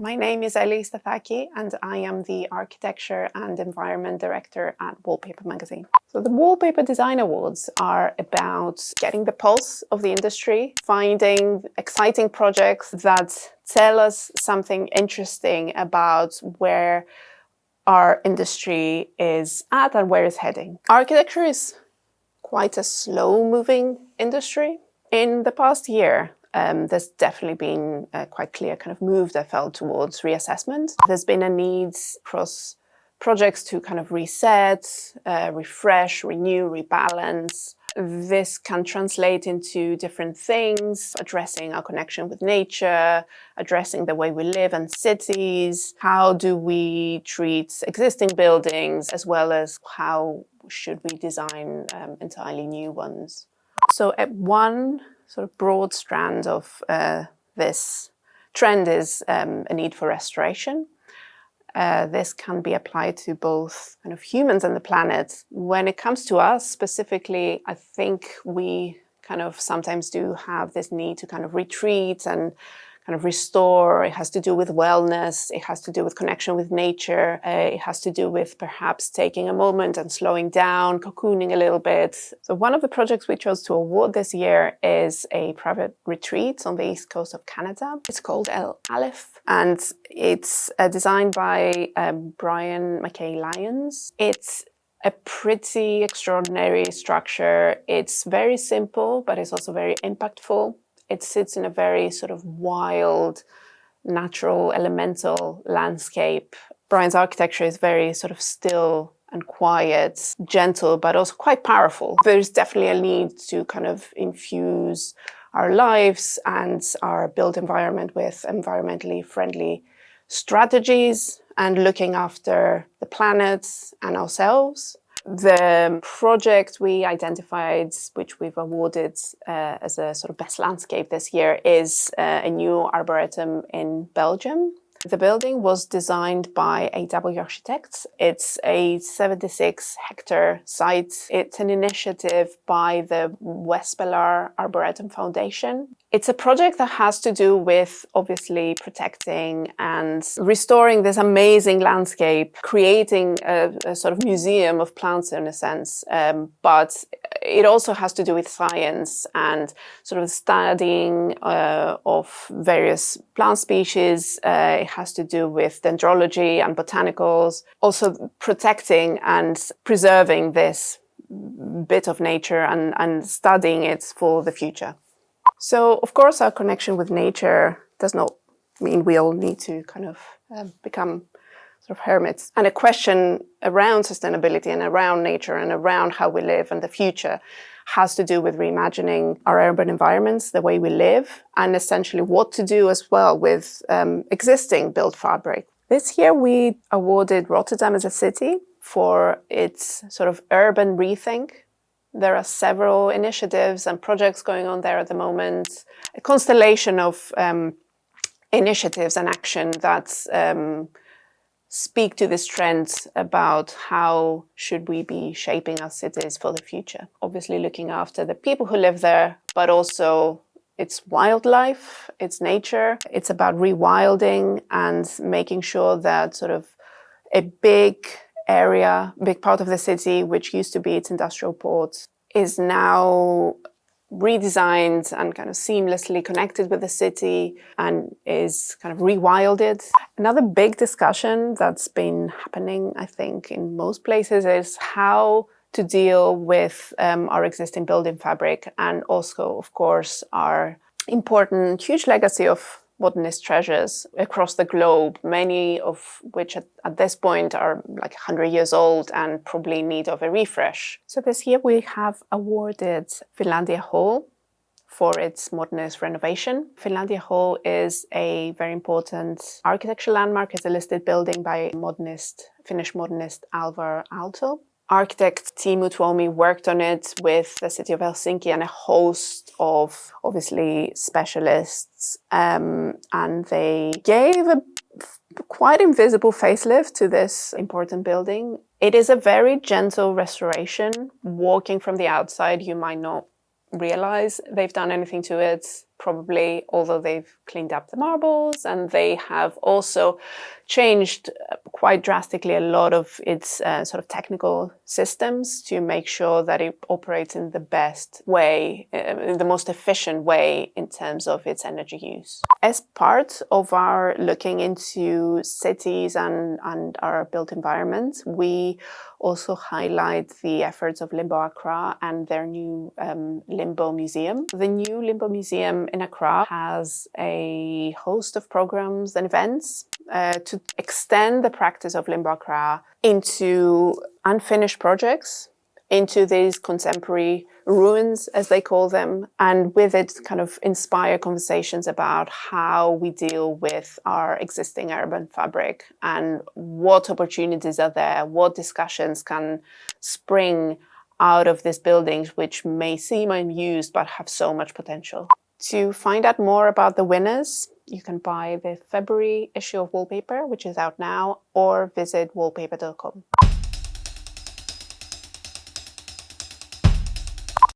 My name is Ellie Stathaki and I am the Architecture and Environment Director at Wallpaper magazine. So the Wallpaper Design Awards are about getting the pulse of the industry, finding exciting projects that tell us something interesting about where our industry is at and where it's heading. Architecture is quite a slow-moving industry. In the past year, there's definitely been a quite clear kind of move that felt towards reassessment. There's been a need across projects to kind of reset, refresh, renew, rebalance. This can translate into different things, addressing our connection with nature, addressing the way we live in cities, how do we treat existing buildings, as well as how should we design entirely new ones. So at one sort of broad strand of this trend is a need for restoration. This can be applied to both kind of humans and the planet. When it comes to us specifically, I think we kind of sometimes do have this need to kind of retreat and kind of restore. It has to do with wellness. It has to do with connection with nature. It has to do with perhaps taking a moment and slowing down, cocooning a little bit. So one of the projects we chose to award this year is a private retreat on the east coast of Canada. It's called El Aleph, and it's designed by Brian McKay-Lyons. It's a pretty extraordinary structure. It's very simple, but it's also very impactful. It sits in a very sort of wild, natural, elemental landscape. Brian's architecture is very sort of still and quiet, gentle, but also quite powerful. There's definitely a need to kind of infuse our lives and our built environment with environmentally friendly strategies and looking after the planet and ourselves. The project we identified, which we've awarded as a sort of best landscape this year, is a new arboretum in Belgium. The building was designed by AW Architects. It's a 76-hectare site. It's an initiative by the Westpelar Arboretum Foundation. It's a project that has to do with obviously protecting and restoring this amazing landscape, creating a sort of museum of plants in a sense, but it also has to do with science and sort of studying of various plant species. It has to do with dendrology and botanicals, also protecting and preserving this bit of nature and studying it for the future. So, of course, our connection with nature does not mean we all need to kind of become sort of hermits. And a question around sustainability and around nature and around how we live and the future has to do with reimagining our urban environments, the way we live, and essentially what to do as well with existing built fabric. This year we awarded Rotterdam as a city for its sort of urban rethink. There are several initiatives and projects going on there at the moment. A constellation of initiatives and action that speak to this trend about how should we be shaping our cities for the future. Obviously looking after the people who live there, but also its wildlife, its nature. It's about rewilding and making sure that sort of a big area, big part of the city, which used to be its industrial port, is now redesigned and kind of seamlessly connected with the city and is kind of rewilded. Another big discussion that's been happening, I think, in most places is how to deal with our existing building fabric and also, of course, our important, huge legacy of modernist treasures across the globe, many of which at this point are like 100 years old and probably in need of a refresh. So this year we have awarded Finlandia Hall for its modernist renovation. Finlandia Hall is a very important architectural landmark. It's a listed building by Finnish modernist Alvar Aalto. Architect Teemu Tuomi worked on it with the city of Helsinki and a host of, obviously, specialists. And they gave a quite invisible facelift to this important building. It is a very gentle restoration. Walking from the outside, you might not realize they've done anything to it. probably, although they've cleaned up the marbles, and they have also changed quite drastically a lot of its sort of technical systems to make sure that it operates in the best way, in the most efficient way in terms of its energy use. As part of our looking into cities and our built environment, we also highlight the efforts of Limbo Accra and their new Limbo Museum. The new Limbo Museum in Accra has a host of programs and events to extend the practice of Limbo Accra into unfinished projects, into these contemporary ruins, as they call them, and with it kind of inspire conversations about how we deal with our existing urban fabric and what opportunities are there, what discussions can spring out of these buildings which may seem unused but have so much potential. To find out more about the winners, you can buy the February issue of Wallpaper, which is out now, or visit wallpaper.com.